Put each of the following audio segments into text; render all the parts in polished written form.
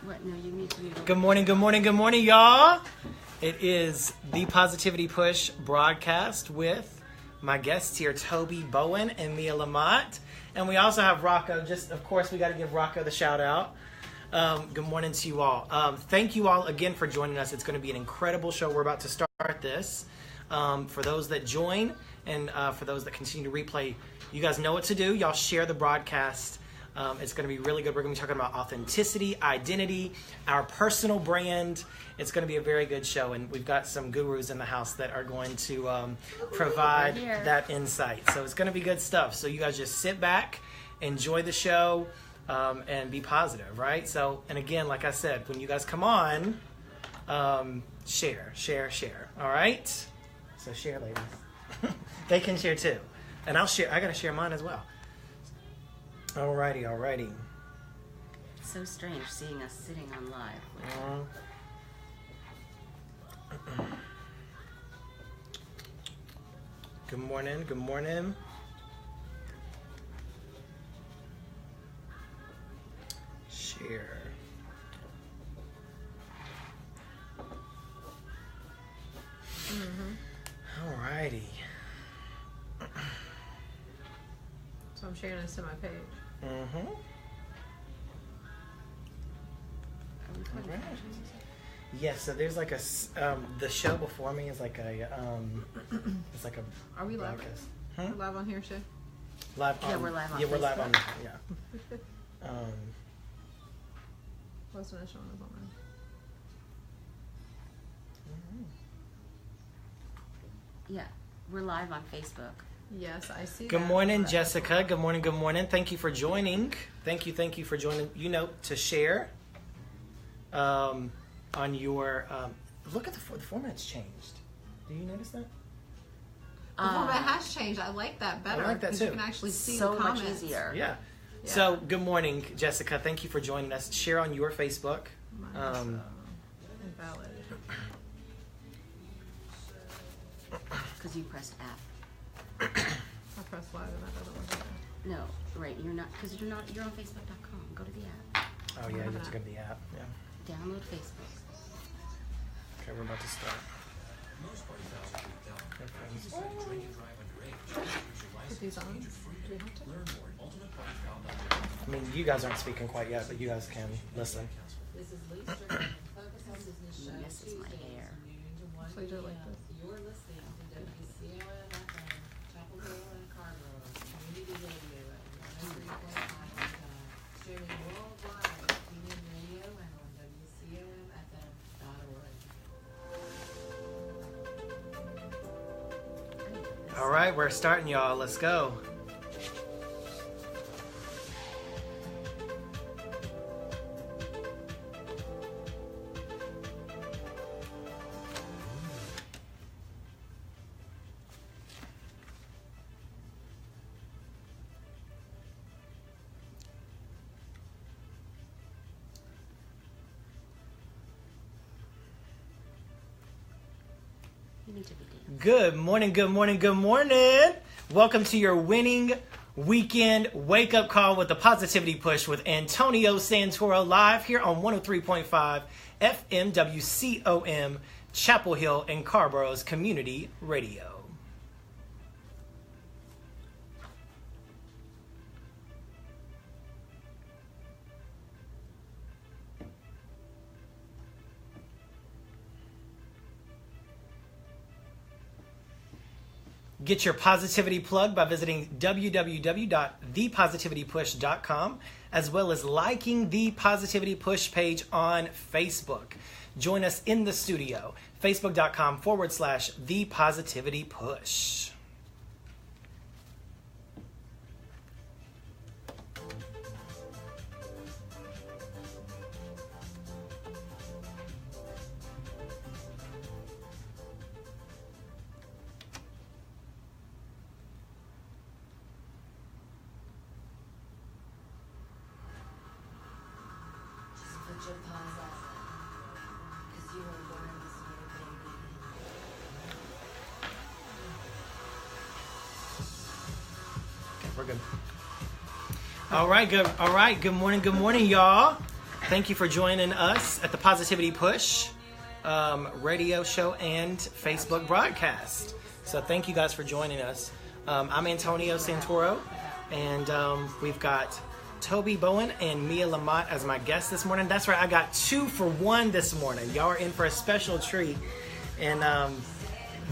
What? No, you need to mute. Good morning, y'all. It is the Positivity Push broadcast with my guests here, Tobi, Bowen, and Mia LaMotte. And we also have Rocco. Of course, we got to give Rocco the shout out. Good morning to you all. Thank you all again for joining us. It's going to be an incredible show. We're about to start this. For those that join and for those that continue to replay, you guys know what to do. Y'all share the broadcast. It's going to be really good. We're going to be talking about authenticity, identity, our personal brand. It's going to be a very good show, and we've got some gurus in the house that are going to provide that insight. So it's going to be good stuff. So you guys just sit back, enjoy the show, and be positive, right? So, and again, like I said, when you guys come on, share. All right? So share, ladies. They can share too. And I'll share. I got to share mine as well. Alrighty. It's so strange seeing us sitting on live. Good morning. Share. Alrighty. So I'm sharing this to my page. Right. Yes, so there's like the show before me is like a it's like a. Are we live? We're live on here, Shay? Live on. Yeah, we're live on. Yeah, we're live on. Facebook. Yeah. What's the showing us on there? Yeah, we're live on Facebook. Yes, I see. Good morning, Jessica. Good morning. Thank you for joining. Thank you for joining. To share. On your look at the format's changed. Do you notice that? The format has changed. I like that better. I like that too. You can actually see so the comments. much easier. Yeah. So good morning, Jessica. Thank you for joining us. Share on your Facebook. Invalid. Because you pressed app. I pressed live and that doesn't work. No, right. You're not. Because you're not. You're on Facebook.com. Go to the app. Oh yeah, you have to go to the app. Yeah. Download Facebook. Okay, we're about to start. Put these on. Do we have to? I mean, you guys aren't speaking quite yet, but you guys can listen. Yes, it's my hair. So you do it like this. You're listening to WCOM Chapel Hill and Carrboro Community Radio at 103.5 streaming worldwide at TuneIn Radio and on WCOMFM.org. All right, we're starting, y'all. Let's go. You need to be dancing. Good morning. Welcome to your winning weekend wake-up call with the Positivity Push with Antonio Santoro live here on 103.5 FM WCOM Chapel Hill and Carrboro's Community Radio. Get your positivity plug by visiting www.thepositivitypush.com as well as liking the Positivity Push page on Facebook. Join us in the studio, facebook.com/thepositivitypush. Put your paws up, 'cause you were born this way, baby. We're good. All right. Good morning, y'all. thank you for joining us at the Positivity Push radio show and Facebook broadcast. So thank you guys for joining us. I'm Antonio Santoro, and we've got Tobi, Bowen, and Mia LaMotte as my guests this morning. That's right, I got 2 for 1 this morning. Y'all are in for a special treat. And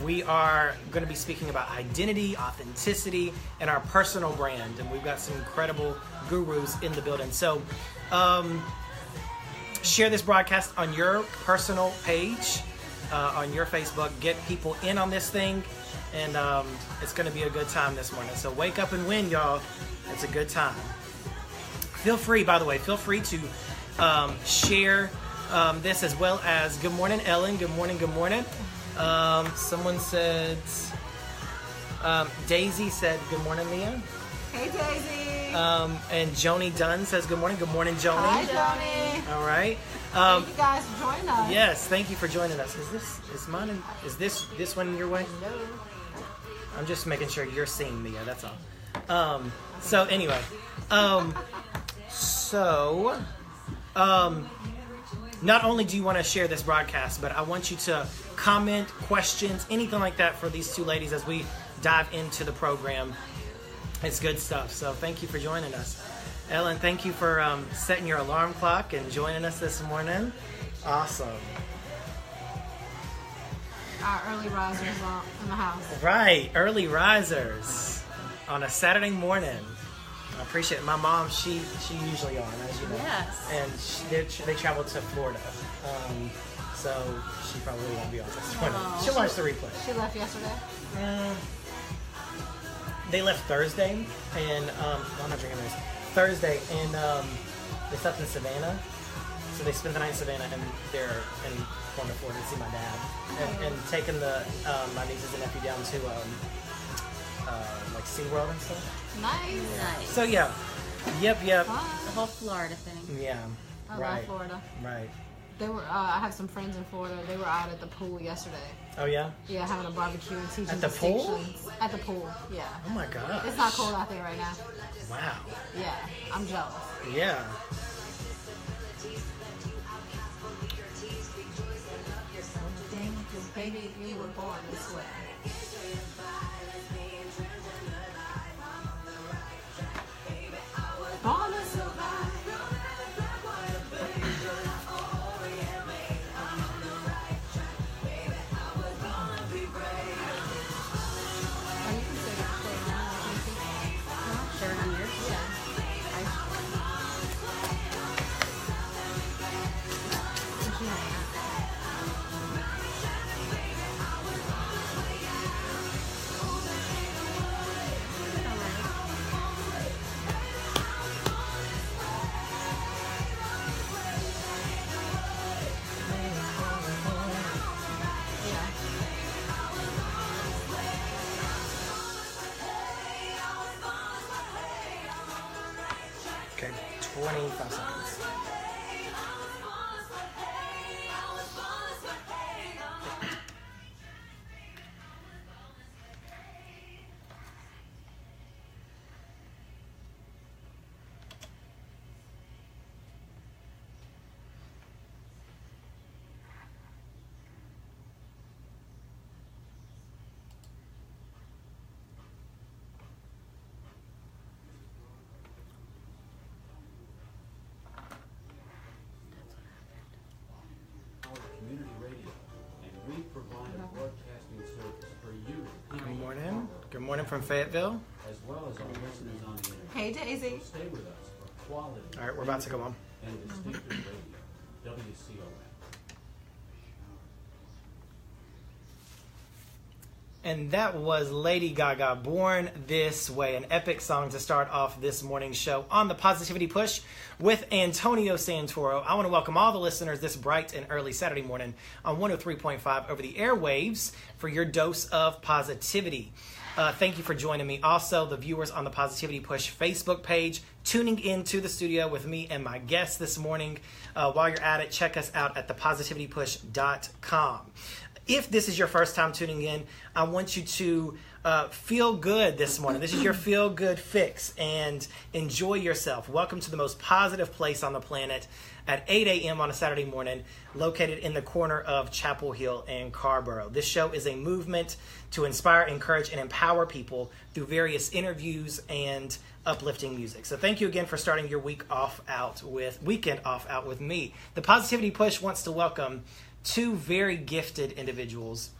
we are going to be speaking about identity, authenticity, and our personal brand. And we've got some incredible gurus in the building. So share this broadcast on your personal page, on your Facebook. Get people in on this thing. And it's going to be a good time this morning. So wake up and win, y'all. It's a good time. Feel free, by the way, to share this, as well as good morning, Ellen. Good morning, good morning. Someone said, Daisy said, good morning, Leah. Hey, Daisy. And Joni Dunn says, good morning. Good morning, Joni. Hi, Joni. All right. Thank you guys for joining us. Yes, thank you for joining us. Is this one your way? No. I'm just making sure you're seeing Leah, that's all. So anyway, not only do you want to share this broadcast, but I want you to comment, questions, anything like that for these 2 ladies as we dive into the program. It's good stuff. So thank you for joining us. Ellen, thank you for setting your alarm clock and joining us this morning. Awesome. Our early risers in the house. Right, early risers on a Saturday morning. I appreciate it. My mom, she usually on, as you know. Yes. And they traveled to Florida, so she probably won't be on this morning. She'll watch the replay. She left yesterday? They left Thursday, and I'm not drinking this. Thursday, and they slept in Savannah. So they spent the night in Savannah, and they're going to Florida to see my dad, and taking my nieces and nephew down to like SeaWorld and stuff. Nice. So yeah, yep. Fun. The whole Florida thing. Yeah, I right. love Florida. Right. They were. I have some friends in Florida. They were out at the pool yesterday. Oh yeah. Yeah, having a barbecue and teaching At the pool? distinctions. At the pool. Yeah. Oh my god. It's not cold out there right now. Wow. Yeah, I'm jealous. Yeah. Baby, you were born this way. Born to survive. Are you considered playing now? Share it on yours? Okay. 25 seconds. Community radio, and we provide a broadcasting service for you, Good morning. Good morning from Fayetteville. as well as our listeners on the internet. Hey, Daisy. Stay with us for quality All right, we're about to go on. and distinctive radio, WCOM. And that was Lady Gaga, Born This Way, an epic song to start off this morning's show on the Positivity Push with Antonio Santoro. I want to welcome all the listeners this bright and early Saturday morning on 103.5 over the airwaves for your dose of positivity. Thank you for joining me. Also, the viewers on the Positivity Push Facebook page, tuning into the studio with me and my guests this morning. While you're at it, check us out at thepositivitypush.com. If this is your first time tuning in, I want you to feel good this morning. This is your feel good fix, and enjoy yourself. Welcome to the most positive place on the planet at 8 a.m. on a Saturday morning, located in the corner of Chapel Hill and Carborough. This show is a movement to inspire, encourage, and empower people through various interviews and uplifting music. So thank you again for starting your weekend off out with me. The Positivity Push wants to welcome two very gifted individuals.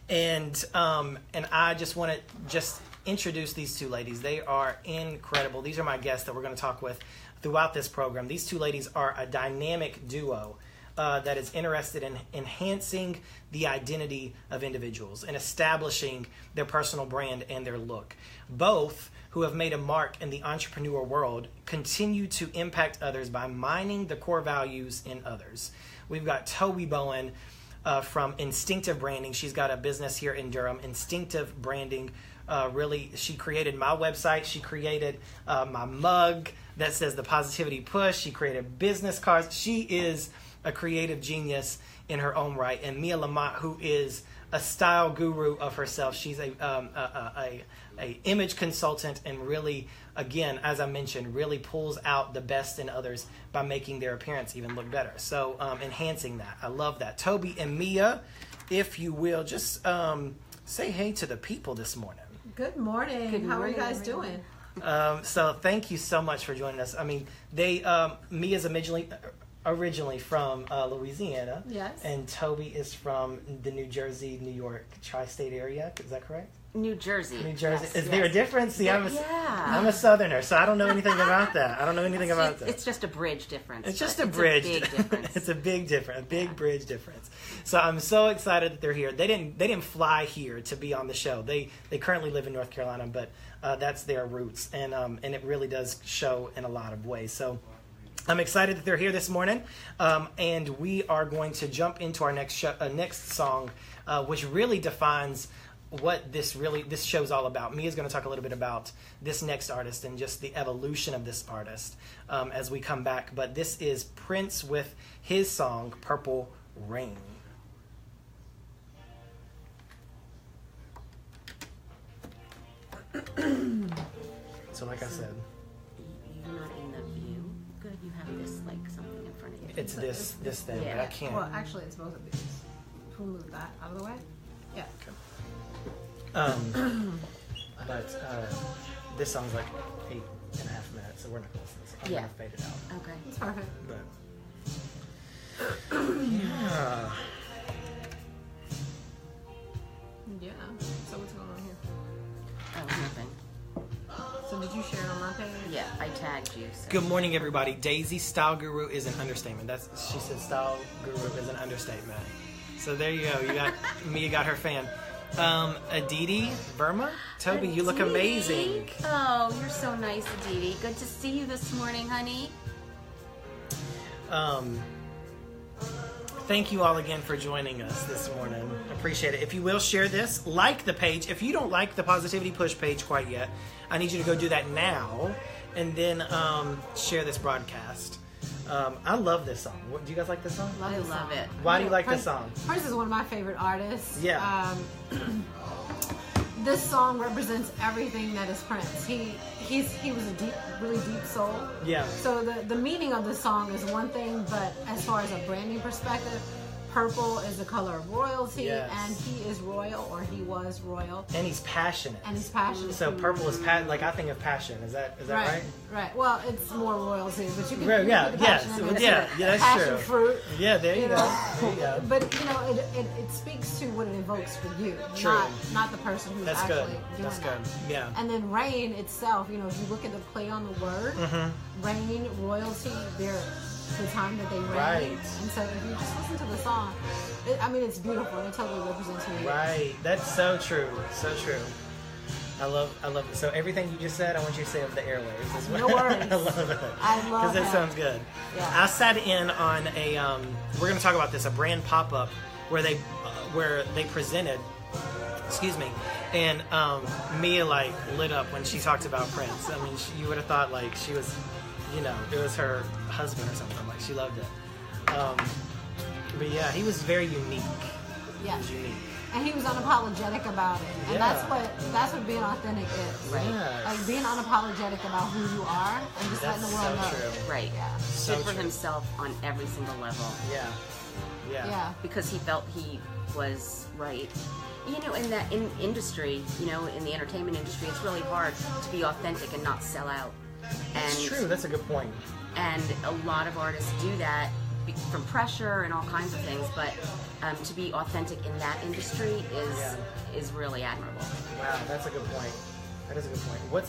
And I just want to introduce these two ladies. They are incredible. These are my guests that we're going to talk with throughout this program. These two ladies are a dynamic duo that is interested in enhancing the identity of individuals and establishing their personal brand and their look. Both, who have made a mark in the entrepreneur world, continue to impact others by mining the core values in others. We've got Tobi Bowen from Instinctive Branding. She's got a business here in Durham. Instinctive Branding, she created my website. She created my mug that says the Positivity Push. She created business cards. She is a creative genius in her own right. And Mia LaMotte, who is a style guru of herself. She's a image consultant, and really, again, as I mentioned, really pulls out the best in others by making their appearance even look better. So enhancing that. I love that. Tobi and Mia, if you will, just say hey to the people this morning. Good morning. How are you guys doing? So thank you so much for joining us. I mean, Mia's originally from Louisiana. Yes. And Tobi is from the New Jersey, New York tri-state area. Is that correct? New Jersey. Yes, is there a difference? See, I'm a Southerner, so I don't know anything about that. It's just a bridge difference. It's just a bridge. It's a big difference. It's a big difference. A big bridge difference. So I'm so excited that they're here. They didn't fly here to be on the show. They currently live in North Carolina, but that's their roots, and it really does show in a lot of ways. So I'm excited that they're here this morning, and we are going to jump into our next song, which really defines what this show's all about. Mia's going to talk a little bit about this next artist and just the evolution of this artist as we come back. But this is Prince with his song Purple Rain. So like I said, you're not in the view. Good, you have this like something in front of you. It's this thing, but I can't. Well, actually, it's both of these. We'll move that out of the way. Yeah. Okay. But this song's like 8.5 minutes, so we're not going to listen to this. I'm going to fade it out. Okay. It's perfect. But yeah. Yeah. So what's going on here? Oh, nothing. So did you share it on my page? Yeah, I tagged you. So. Good morning, everybody. Daisy, style guru is an understatement. She said style guru is an understatement. So there you go. Mia got her fan. Aditi Verma, Tobi, you look amazing. Oh, you're so nice, Aditi. Good to see you this morning, honey. Thank you all again for joining us this morning. Appreciate it. If you will, share this, like the page. If you don't like the Positivity Push page quite yet, I need you to go do that now, and then share this broadcast. I love this song. Do you guys like this song? I love it. Why do you like this song? Prince is one of my favorite artists. Yeah. This song represents everything that is Prince. He was a really deep soul. Yeah. So the meaning of the song is one thing, but as far as a branding perspective, purple is the color of royalty, and he is royal, or he was royal. And he's passionate. So purple is like I think of passion. Is that right? Right. Well, it's more royalty, but you can. That's passion true. Fruit. Yeah, there you go. But it speaks to what it evokes for you, not the person who's actually doing it. That's good. Yeah. And then rain itself, if you look at the play on the word, rain, royalty, they're the time that they rain. Right. And so if you just listen to the song, it's beautiful. It totally represents me. Right. That's so true. So true. I love it. So everything you just said, I want you to say over the airwaves as well. No worries. I love it. Because it sounds good. Yeah. I sat in on we're going to talk about this, a brand pop-up where they presented, and Mia lit up when she talked about Prince. I mean, you would have thought like she was, it was her husband or something. Like she loved it. But yeah, he was very unique. Yeah. He was unique. And he was unapologetic about it. And Yeah. that's what being authentic is. Right. Yes. Like being unapologetic about who you are and just That's letting the world so know. true. Right. Yeah. So Stood for true. himself on every single level Yeah. Yeah. Yeah. because he felt he was right. You know, in that in industry, you know, in the entertainment industry, it's really hard to be authentic and not sell out. And It's true. That's a good point. and a lot of artists do that from pressure and all kinds of things. But to be authentic in that industry is really admirable. Wow, that's a good point. That is a good point.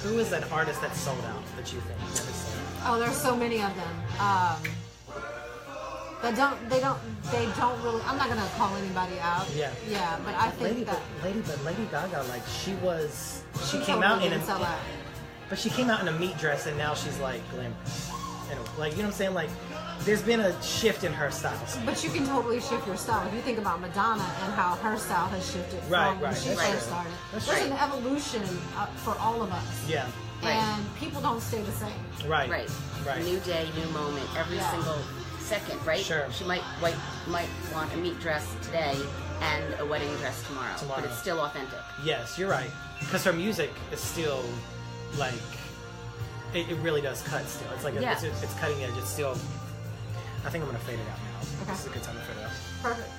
Who is an artist that's sold out that you think never sold out? Oh, there's so many of them. They don't really. I'm not gonna call anybody out. Yeah. Yeah, but I think Lady Gaga, like she came totally out in didn't sell out. but she came out in a meat dress and now she's like glamorous. And like, you know what I'm saying? Like, there's been a shift in her style. But you can totally shift your style. If you think about Madonna and how her style has shifted Right, from when right, she that's first true. started. That's There's right. an evolution for all of us. Yeah. Right. And people don't stay the same. Right. Right. Right. New day, new moment, every Yeah. single second, right? Sure. She might want a meat dress today and a wedding dress tomorrow. Tomorrow. But it's still authentic. Yes, you're right. Because her music is still like it really does cut still. It's like Yeah. it's cutting edge. It's still. I think I'm gonna fade it out now. Okay. This is a good time to fade it out. Perfect.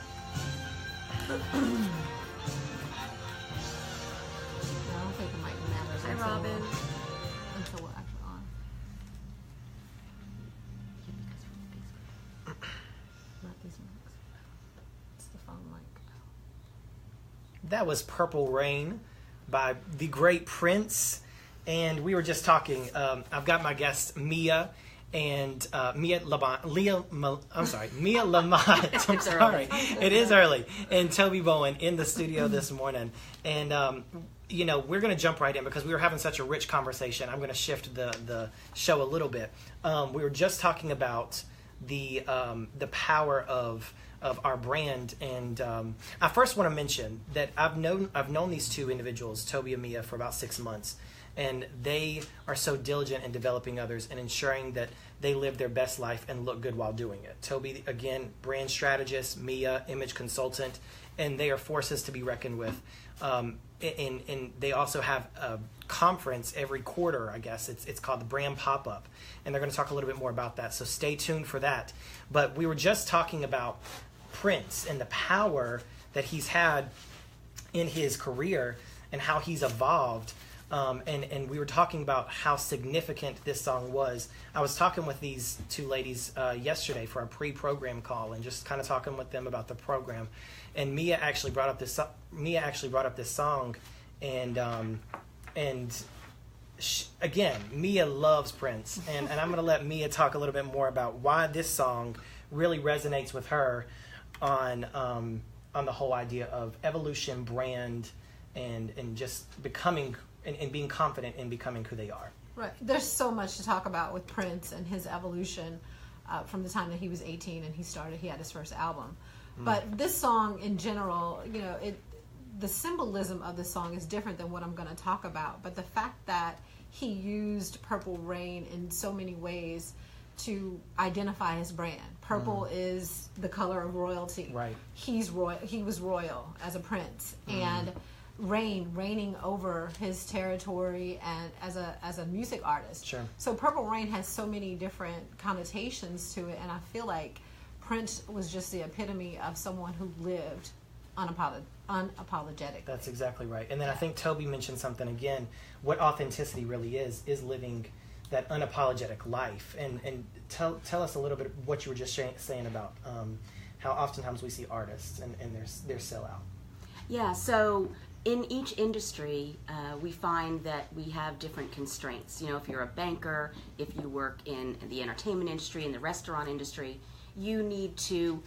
I don't think the mic matters Hi, until Robin. until we're actually on. Not these mics. It's the phone mic. That was Purple Rain by the great Prince. And we were just talking. I've got my guest Mia and Mia LaMotte. I'm It's sorry, it is early. And Tobi Bowen in the studio this morning. And you know, we're going to jump right in because we were having such a rich conversation. I'm going to shift the show a little bit. We were just talking about the power of our brand, and I first want to mention that I've known these two individuals, Tobi and Mia, for about 6 months, and they are so diligent in developing others and ensuring that they live their best life and look good while doing it. Tobi, again, brand strategist, Mia, image consultant, and they are forces to be reckoned with. And they also have a conference every quarter, I guess. It's called the Brand Pop-Up, and they're going to talk a little bit more about that, so stay tuned for that. But we were just talking about Prince and the power that he's had in his career and how he's evolved. And we were talking about how significant this song was. I was talking with these two ladies yesterday for our pre-program call and just kind of talking with them about the program. And Mia actually brought up this song, and again, Mia loves Prince, and I'm going to let Mia talk a little bit more about why this song really resonates with her on the whole idea of evolution, brand, and just becoming and being confident in becoming who they are. Right. There's so much to talk about with Prince and his evolution from the time that he was 18 and he had his first album. But this song in general, you know, the symbolism of the song is different than what I'm going to talk about. But the fact that he used Purple Rain in so many ways to identify his brand. Purple is the color of royalty. Right. He was royal as a prince, and reigning over his territory and as a music artist. Sure. So Purple Rain has so many different connotations to it, and I feel like Prince was just the epitome of someone who lived unapologetic. That's exactly right. And then I think Tobi mentioned something again. What authenticity really is living that unapologetic life. And tell us a little bit what you were just saying about how oftentimes we see artists and their sellout. Yeah, so in each industry, we find that we have different constraints. You know, if you're a banker, if you work in the entertainment industry, in the restaurant industry, you need to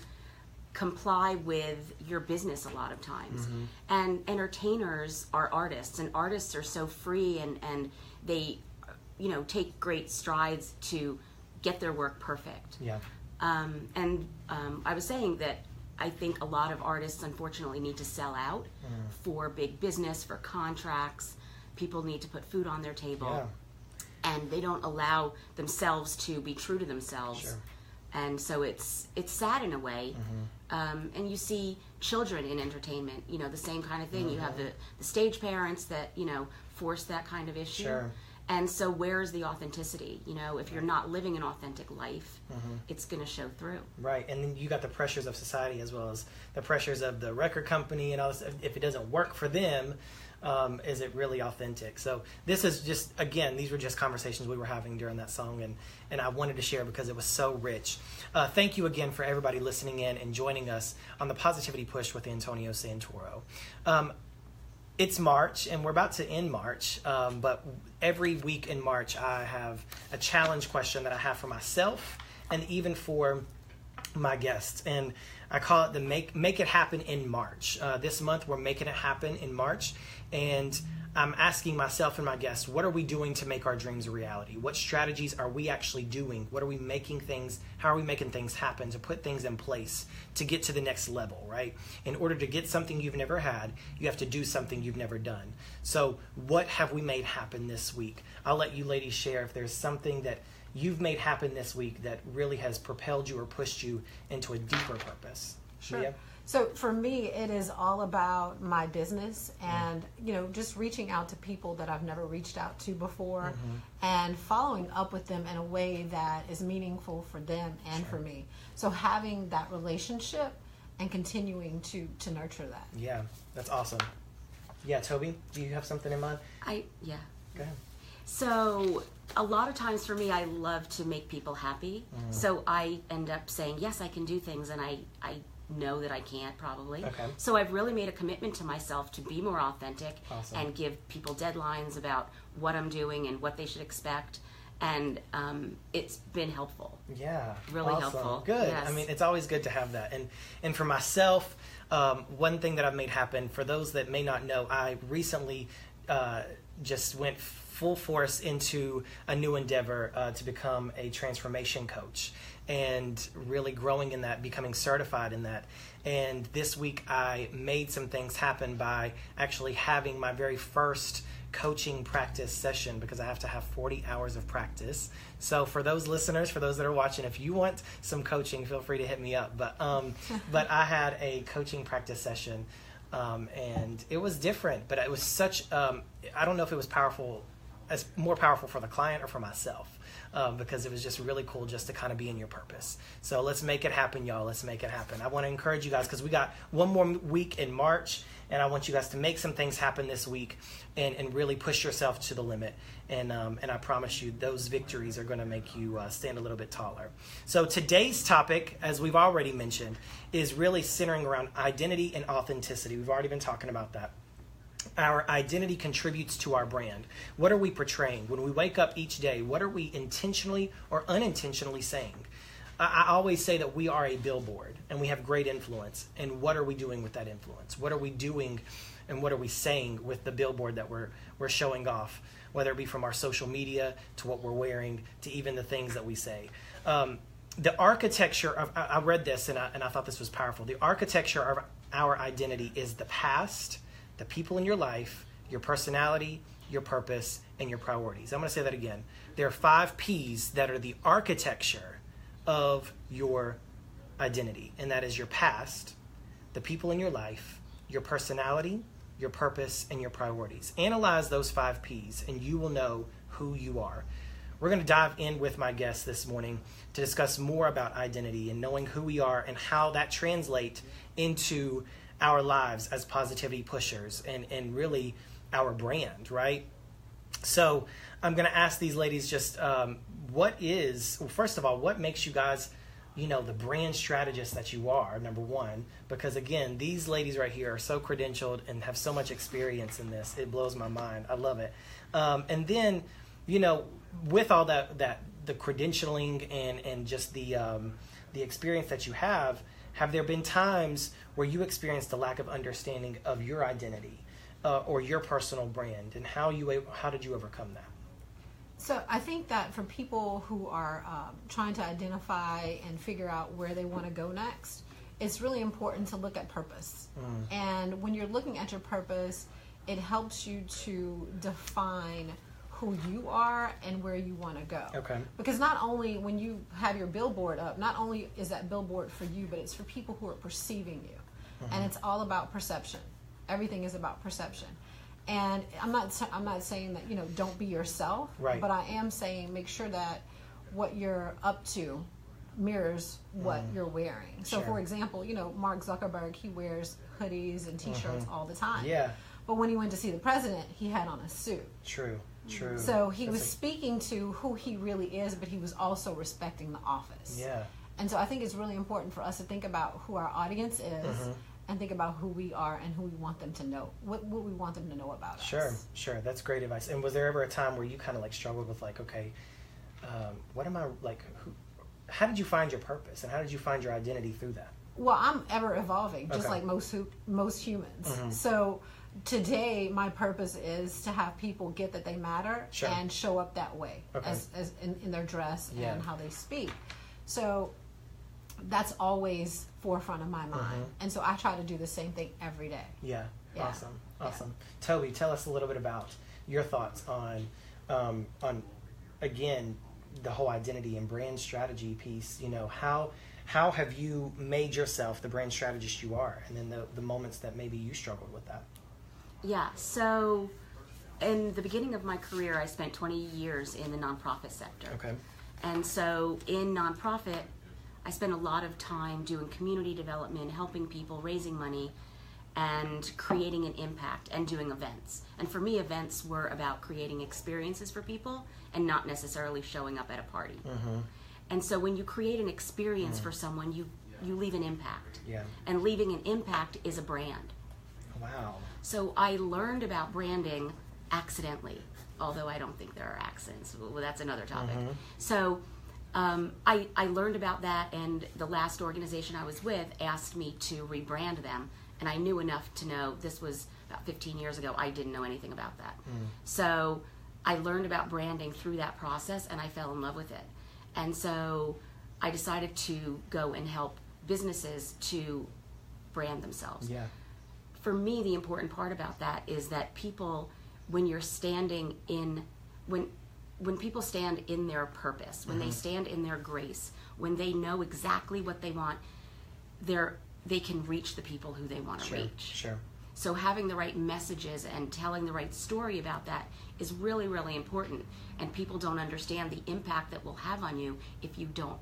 comply with your business a lot of times. And entertainers are artists, and artists are so free, and they, you know, take great strides to get their work perfect. Yeah. I was saying that I think a lot of artists unfortunately need to sell out for big business, for contracts. People need to put food on their table. Yeah. And they don't allow themselves to be true to themselves. Sure. And so it's sad in a way. And you see children in entertainment, you know, the same kind of thing. You have the stage parents that, you know, force that kind of issue. Sure. And so where's the authenticity? You know, if you're not living an authentic life, it's going to show through. Right. And then you got the pressures of society as well as the pressures of the record company and all this. If it doesn't work for them, is it really authentic? So this is just, again, these were just conversations we were having during that song, and I wanted to share because it was so rich. Thank you again for everybody listening in and joining us on the Positivity Push with Antonio Santoro. It's March, and we're about to end March, but every week in March I have a challenge question that I have for myself and even for my guests, and I call it the Make It Happen in March. This month we're making it happen in March, and I'm asking myself and my guests, what are we doing to make our dreams a reality? What strategies are we actually doing? What are we making things, how are we making things happen, to put things in place to get to the next level, right? In order to get something you've never had, you have to do something you've never done. So what have we made happen this week? I'll let you ladies share if there's something that you've made happen this week that really has propelled you or pushed you into a deeper purpose. Sure. Mia? So for me, it is all about my business and, you know, just reaching out to people that I've never reached out to before and following up with them in a way that is meaningful for them and for me. So having that relationship and continuing to nurture that. Yeah, that's awesome. Yeah, Toby, do you have something in mind? Yeah. Go ahead. So a lot of times for me, I love to make people happy. So I end up saying, yes, I can do things, and I know that I can't probably. Okay. So I've really made a commitment to myself to be more authentic and give people deadlines about what I'm doing and what they should expect. And it's been helpful. Yeah. Really awesome. helpful. Good. Yes. I mean, it's always good to have that. And for myself, one thing that I've made happen, for those that may not know, I recently just went full force into a new endeavor to become a transformation coach and really growing in that, becoming certified in that. And this week I made some things happen by actually having my very first coaching practice session, because I have to have 40 hours of practice. So for those listeners, for those that are watching, if you want some coaching, feel free to hit me up. But I had a coaching practice session, and it was different, but it was such, I don't know if it was more powerful for the client or for myself, because it was just really cool just to kind of be in your purpose. So let's make it happen, y'all. Let's make it happen. I want to encourage you guys, because we got one more week in March, and I want you guys to make some things happen this week and really push yourself to the limit. And I promise you those victories are going to make you stand a little bit taller. So today's topic, as we've already mentioned, is really centering around identity and authenticity. We've already been talking about that. Our identity contributes to our brand. What are we portraying? When we wake up each day, what are we intentionally or unintentionally saying? I always say that we are a billboard and we have great influence. And what are we doing with that influence? What are we doing and what are we saying with the billboard that we're showing off? Whether it be from our social media to what we're wearing to even the things that we say. The architecture of, I read this and I thought this was powerful. The architecture of our identity is the past, the people in your life, your personality, your purpose, and your priorities. I'm going to say that again. There are 5 P's that are the architecture of your identity, and that is your past, the people in your life, your personality, your purpose, and your priorities. Analyze those 5 P's, and you will know who you are. We're going to dive in with my guest this morning to discuss more about identity and knowing who we are and how that translates into our lives as positivity pushers and really our brand, right? So I'm going to ask these ladies just first of all, what makes you guys, the brand strategist that you are, number one, because again, these ladies right here are so credentialed and have so much experience in this. It blows my mind. I love it. And then, with all that the credentialing and just the experience that you have there been times where you experienced a lack of understanding of your identity or your personal brand, and how did you overcome that? So I think that for people who are trying to identify and figure out where they want to go next, it's really important to look at purpose. And when you're looking at your purpose, it helps you to define who you are and where you want to go. Okay. Because not only when you have your billboard up, not only is that billboard for you, but it's for people who are perceiving you. And it's all about perception. Everything is about perception. And I'm not saying that, don't be yourself, right. but I am saying make sure that what you're up to mirrors what you're wearing. So Sure. for example, Mark Zuckerberg, he wears hoodies and t-shirts all the time. Yeah. But when he went to see the president, he had on a suit. True. So he was speaking to who he really is, but he was also respecting the office. Yeah. And so I think it's really important for us to think about who our audience is and think about who we are and who we want them to know, what we want them to know about us. Sure. That's great advice. And was there ever a time where you kind of like struggled with like, okay, what am I like? How did you find your purpose and how did you find your identity through that? Well, I'm ever evolving, just Okay. like most humans. So today, my purpose is to have people get that they matter Sure. and show up that way Okay. as in their dress Yeah. and how they speak. So that's always forefront of my mind. And so I try to do the same thing every day. Yeah. Yeah. Awesome. Toby, tell us a little bit about your thoughts on again, the whole identity and brand strategy piece. How have you made yourself the brand strategist you are? And then the moments that maybe you struggled with that. Yeah, so in the beginning of my career, I spent 20 years in the nonprofit sector. Okay. And so in nonprofit, I spent a lot of time doing community development, helping people, raising money, and creating an impact and doing events. And for me, events were about creating experiences for people and not necessarily showing up at a party. And so when you create an experience for someone, you leave an impact. Yeah. And leaving an impact is a brand. Wow. So I learned about branding accidentally, although I don't think there are accidents. Well, that's another topic. So I learned about that, and the last organization I was with asked me to rebrand them, and I knew enough to know this was about 15 years ago. I didn't know anything about that. So I learned about branding through that process, and I fell in love with it. And so I decided to go and help businesses to brand themselves. Yeah. For me, the important part about that is that people, when you're standing in, when people stand in their purpose, when they stand in their grace, when they know exactly what they want, they can reach the people who they want to reach. Sure. So having the right messages and telling the right story about that is really, really important. And people don't understand the impact that will have on you if you don't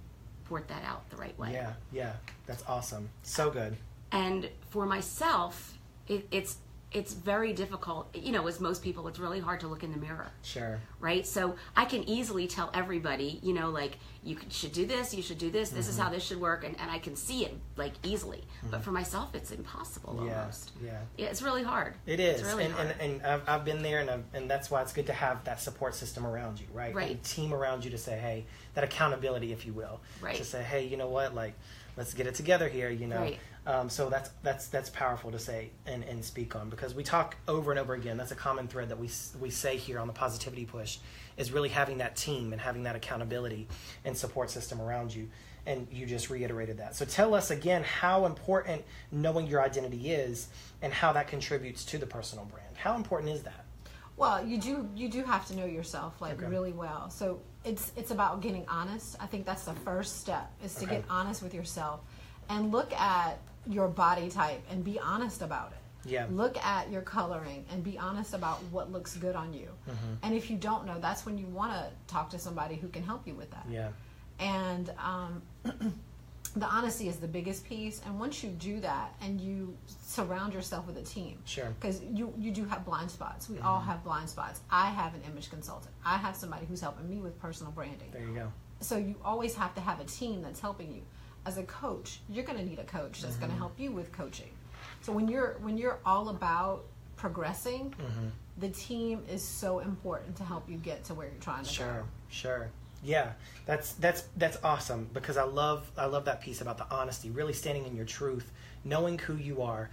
port that out the right way. Yeah. That's awesome. So good. And for myself, it's very difficult. As most people, it's really hard to look in the mirror. Sure. Right? So I can easily tell everybody, like, should do this, you should do this, this is how this should work, and I can see it, like, easily. But for myself, it's impossible almost. Yeah. It's really hard. It is. It's really hard. And I've been there, and that's why it's good to have that support system around you, right? Right. A team around you to say, hey, that accountability, if you will. Right. To say, hey, you know what, like, let's get it together here, Right. So that's powerful to say and speak on, because we talk over and over again. That's a common thread that we say here on the Positivity Push, is really having that team and having that accountability and support system around you. And you just reiterated that. So tell us again how important knowing your identity is and how that contributes to the personal brand. How important is that? Well, you do have to know yourself Okay. really well. So it's about getting honest. I think that's the first step, is to get honest with yourself and look at your body type and be honest about it. Yeah. Look at your coloring and be honest about what looks good on you. And if you don't know, that's when you want to talk to somebody who can help you with that. Yeah. And the honesty is the biggest piece. And once you do that and you surround yourself with a team, Sure. because you do have blind spots. We all have blind spots. I have an image consultant. I have somebody who's helping me with personal branding. There you go. So you always have to have a team that's helping you. As a coach, you're going to need a coach that's going to help you with coaching. So when you're all about progressing, the team is so important to help you get to where you're trying to go. Sure. Yeah, that's awesome, because I love that piece about the honesty, really standing in your truth, knowing who you are,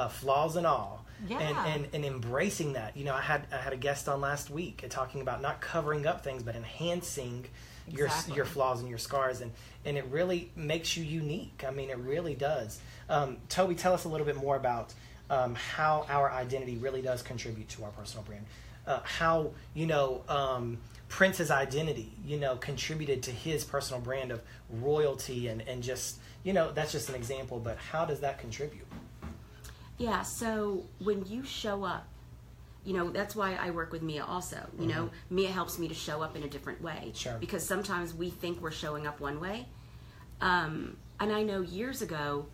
flaws and all, and embracing that. I had a guest on last week talking about not covering up things, but enhancing your flaws and your scars, and it really makes you unique. I mean, it really does. Toby, tell us a little bit more about how our identity really does contribute to our personal brand. how, Prince's identity, contributed to his personal brand of royalty and just, that's just an example, but how does that contribute? Yeah, so when you show up, that's why I work with Mia also. Mia helps me to show up in a different way. Sure. Because sometimes we think we're showing up one way. And I know years ago,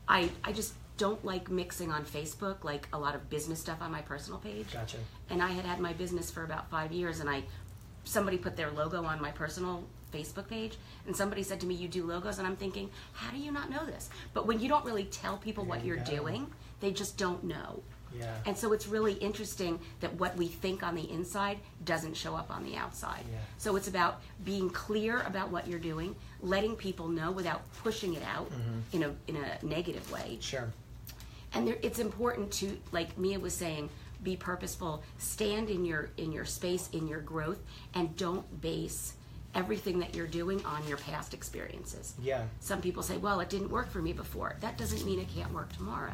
I just don't like mixing on Facebook, like a lot of business stuff on my personal page. Gotcha. And I had my business for about 5 years, and somebody put their logo on my personal Facebook page, and somebody said to me, "You do logos?" And I'm thinking, how do you not know this? But when you don't really tell people what you're doing, they just don't know. Yeah. And so it's really interesting that what we think on the inside doesn't show up on the outside. Yeah. So it's about being clear about what you're doing, letting people know without pushing it out in a negative way. Sure. And it's important to, like Mia was saying, be purposeful, stand in your space, in your growth, and don't base everything that you're doing on your past experiences. Yeah. Some people say, well, it didn't work for me before. That doesn't mean it can't work tomorrow.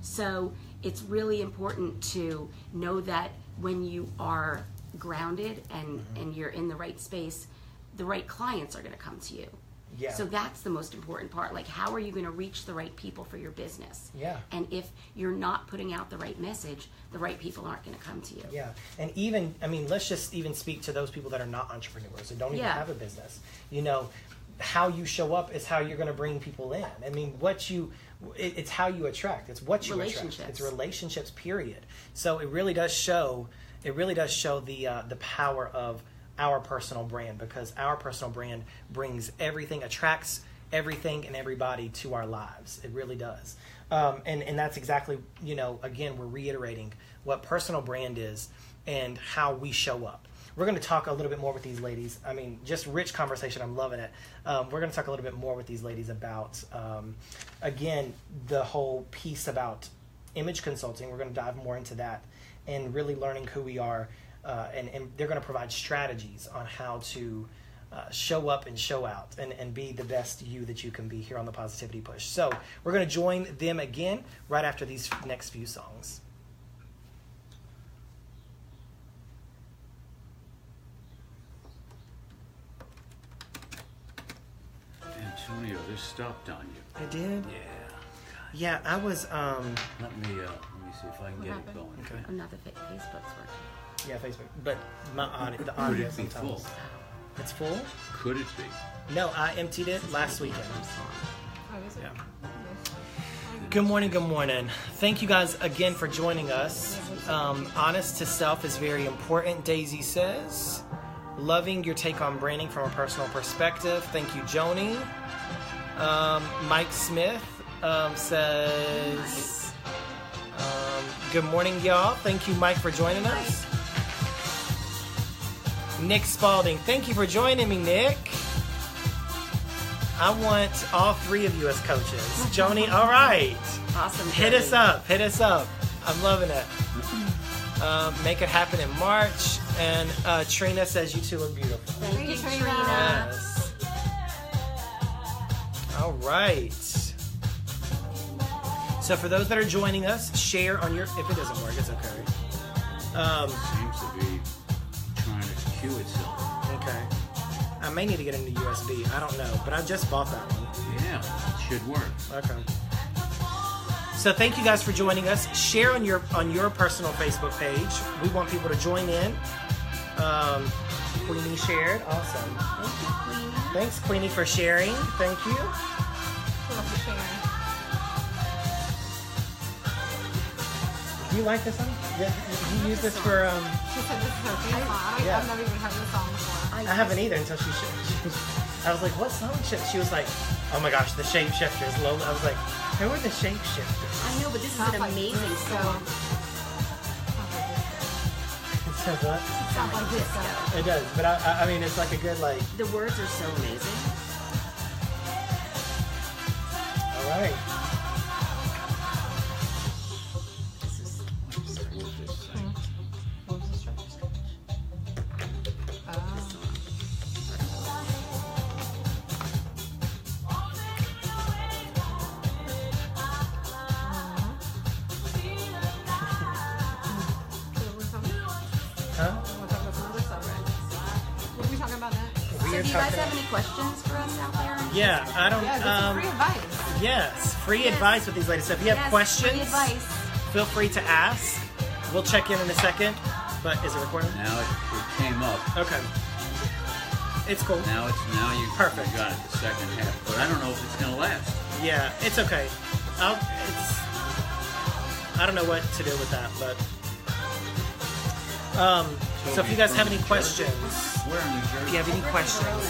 So it's really important to know that when you are grounded and you're in the right space, the right clients are going to come to you. Yeah. So that's the most important part. Like, how are you going to reach the right people for your business? Yeah. And if you're not putting out the right message, the right people aren't going to come to you. Yeah. And even, let's just even speak to those people that are not entrepreneurs and don't even have a business. How you show up is how you're going to bring people in. It's how you attract. It's what you attract. It's relationships, period. So it really does show the power of our personal brand, because our personal brand brings everything, attracts everything and everybody to our lives. It really does. And that's exactly, again, we're reiterating what personal brand is and how we show up. We're going to talk a little bit more with these ladies. Just rich conversation. I'm loving it. We're going to talk a little bit more with these ladies about, again, the whole piece about image consulting. We're going to dive more into that and really learning who we are. And they're going to provide strategies on how to show up and show out and be the best you that you can be here on the Positivity Push. So we're going to join them again right after these next few songs. Antonio, this stopped on you. I did? Yeah. Yeah, I was... Let me see if I can get it going. Okay. I'm not the Facebook's working. Yeah, Facebook. But the audio Could it be sometimes. full? It's full? Could it be? No, I emptied it last weekend. Oh, is it? Yeah. Good morning, good morning. Thank you guys again for joining us. Honest to self is very important, Daisy says. Loving your take on branding from a personal perspective. Thank you, Joni. Mike Smith says, good morning, y'all. Thank you, Mike, for joining us. Nick Spalding, thank you for joining me, Nick. I want all three of you as coaches. Joni, all right. Awesome. Hit us up. I'm loving it. Make it happen in March. And Trina says you two look beautiful. Thank you, Trina. Yes. All right. So for those that are joining us, share on your... If it doesn't work, it's okay. Seems to be trying to cue itself. Okay. I may need to get into USB. I don't know, but I just bought that one. Yeah, it should work. Okay. So thank you guys for joining us. Share on your personal Facebook page. We want people to join in. Queenie shared. Awesome. Thank you, Queenie. Thanks, Queenie, for sharing. Thank you. Love to share. You like this one? Yeah, you use this for... She said this is her theme song. Yeah. I've never even heard this song before. I haven't either until she shared. I was like, what song? She was like, oh my gosh, the Shapeshifters. I was like, who are the Shapeshifters? I know, but this is Sounds an like amazing disco. song. It says what? Sounds like disco. It does, but I mean, it's like a good, like, The words are so amazing. all right. This is What was the structure? here Do you guys talking. have any questions for us out there? Yeah, I don't. Yeah, that's free advice. Yes, free Yes. advice with these ladies. So if you have Yes, questions, free advice. feel free to ask. We'll check in a second. But is it recording? Now it came up. Okay. It's cool. Now you Perfect. got it, the second half. But I don't know if it's gonna last. Yeah, it's okay. I don't know what to do with that, but so if you guys have any questions, Where in New Jersey? if you have any questions,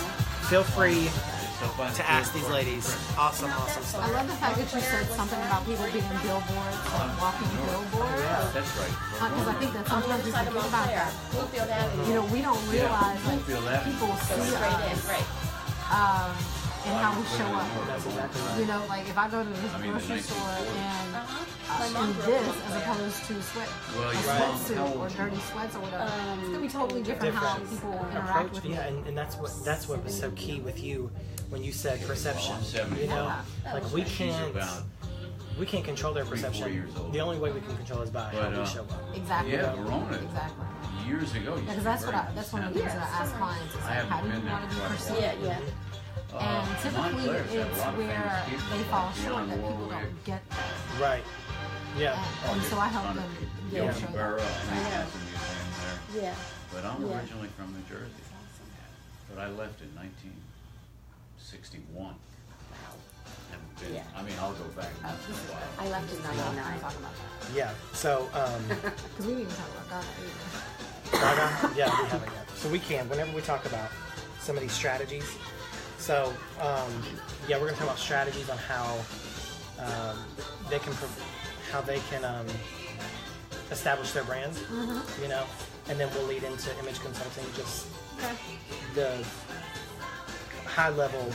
feel free It's up by the to ask these airport. ladies. Awesome stuff. I love the fact that you said something about people being billboards, like walking billboards. That's right. Because I think that sometimes we forget about that. Bloomfield Avenue. You know, we don't realize like Bloomfield Avenue. people see Straight in, us right. and how we show up. That's exactly right. You know, like if I go to this I mean, the grocery nice- store and My mom in grew this up as opposed to sweat, Well, a your mom, how sweatsuit old or is your dirty mom? sweats or whatever. It's gonna be totally different how Different. people interact Approach, with me. yeah, and that's what was so key with you when you said perception. I'm 70. You know, Yeah. like we She's can't control their 4 perception. years old. The only way we can control is by how But, we show up. Exactly. Yeah, Verona. Exactly. Years ago. Yeah, because that's that's one of the things that I ask clients is I like, haven't how do you been there want to be quite a perceived? Yeah, yeah. And typically Montclair's had a it's lot of where famous people, they like fall Dionne short that people Warwick. don't get that. Right. Yeah. And so I help them Yogi show that. Berra, I think know. has a museum there. Yeah. But I'm Yeah. originally from New Jersey. But I left in 1961. Haven't been, Yeah. I mean, I'll go back once in a while. I left in I'm 99. talking about that. Yeah. So, Because we didn't even talk about Ghana either. Gaga? Yeah, we haven't yet. So we can, whenever we talk about some of these strategies. So, yeah, we're going to talk about strategies on how they can establish their brand, you know, and then we'll lead into image consulting, just Okay. the high level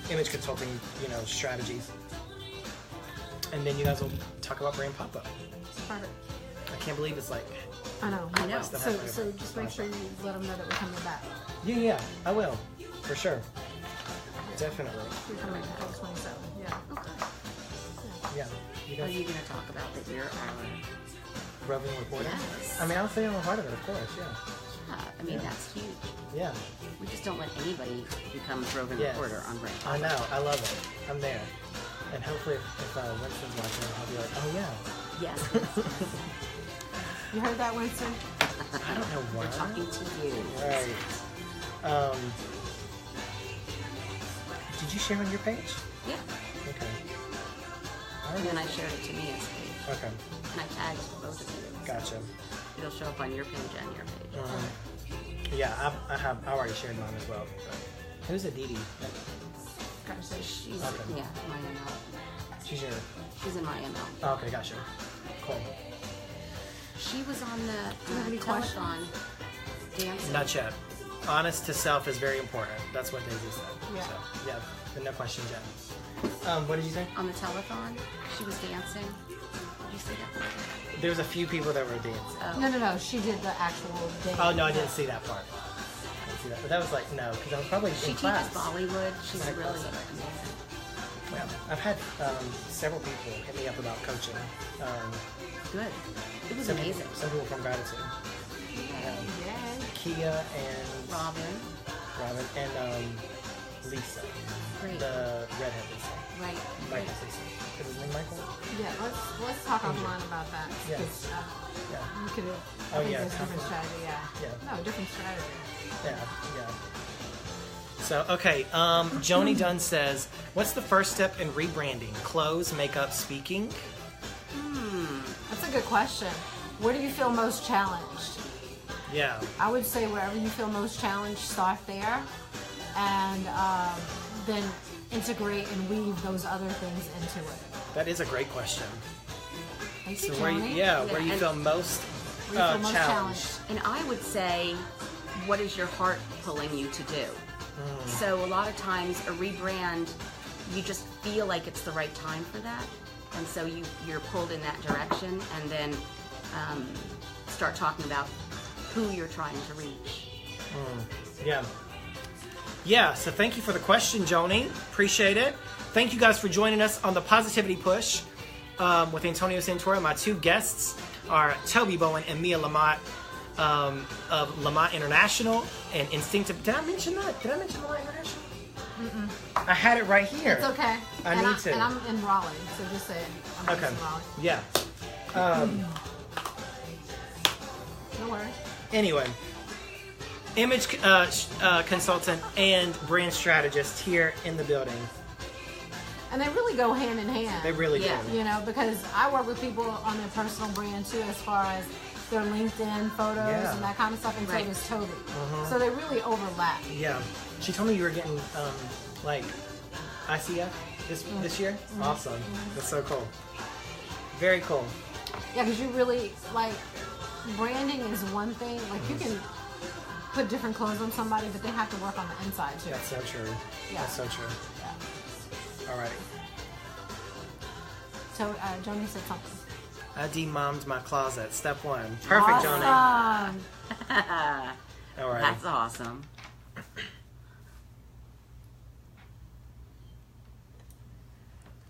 image consulting, you know, strategies. And then you guys will talk about brand pop-up. Perfect. I can't believe it's like, I know. I know. Stuff So, happening. so just make sure you let them know that we're coming back. yeah, I will, for sure. Definitely. We're coming back on 27. Yeah. Yeah. You Are guys, you going to talk about that you're our... roving reporter? Yes. I mean, I'll say I'm a part of it, of course, yeah. I mean, Yeah. that's huge. Yeah, We just don't let anybody become roving Yes. reporter on brand. I know, I love it. I'm there. And hopefully if Winston's watching, I'll be like, oh yeah. Yes. You heard that, Winston? I don't know why. We're talking to you. Right. Did you share on your page? Yeah. Okay. And then I shared it to Mia's page. Okay, And I tagged both of you. gotcha. It'll show up on your page and your page. Yeah, I already shared mine as well. But who's Aditi? She's, Okay. yeah, my ML. She's your. She's in my ML. Oh, okay, gotcha. Cool. She was on the have any telethon dancing. Not yet. Honest to self is very important. That's what Daisy said. Yeah. So, yeah, but no question yet. What did you say? On the telethon, she was dancing. Did you see that? There was a few people that were dancing. Oh. No. She did the actual day. Oh no, I didn't see that part. I didn't see that. But that was like no, because I was probably She in teaches class. Bollywood. She's Right. really amazing. Yeah, I've had several people hit me up about coaching. Good. It was Some amazing. Some people from Gratitude. Yay. Kia and Robin. and Lisa, Great. the redhead Lisa. Right. Michael's Lisa. Is his name Michael? Yeah, let's talk offline about that. Yeah. 'Cause, Yeah. you could have. Oh, I think yeah, there's different conflict. strategy. Yeah. Yeah. No, different strategy. Yeah. So, okay, Joni Dunn says, what's the first step in rebranding? Clothes, makeup, speaking? That's a good question. Where do you feel most challenged? Yeah. I would say wherever you feel most challenged, start there, and then integrate and weave those other things into it. That is a great question. Thank So you, where Joni. where you and- feel most Where you feel most challenged. And I would say, what is your heart pulling you to do? So a lot of times a rebrand, you just feel like it's the right time for that. And so you're pulled in that direction and then start talking about who you're trying to reach. Yeah. Yeah, so thank you for the question, Joni. Appreciate it. Thank you guys for joining us on the Positivity Push with Antonio Santoro. My two guests are Tobi, Bowen, and Mia LaMotte. of LaMotte International and Instinctive. Did I mention that? Did I mention LaMotte International? I had it right here. It's okay. I need to. And I'm in Raleigh, so just say it. I'm Okay. in Raleigh. Yeah. No worries. Anyway, image consultant and brand strategist here in the building. And they really go hand in hand. They really Yeah. do. You know, because I work with people on their personal brand too, as far as their LinkedIn photos Yeah. and that kind of stuff, and Right. so does Toby. So they really overlap. Yeah. She told me you were getting like ICF this year. Awesome. That's so cool. Very cool. Yeah, because you really, like, branding is one thing. Like, you can put different clothes on somebody, but they have to work on the inside too. That's so true. Yeah. That's so true. Yeah. All right. So, Joni said something. I demommed my closet. Step one. Perfect, Joni. Awesome. All right. That's awesome.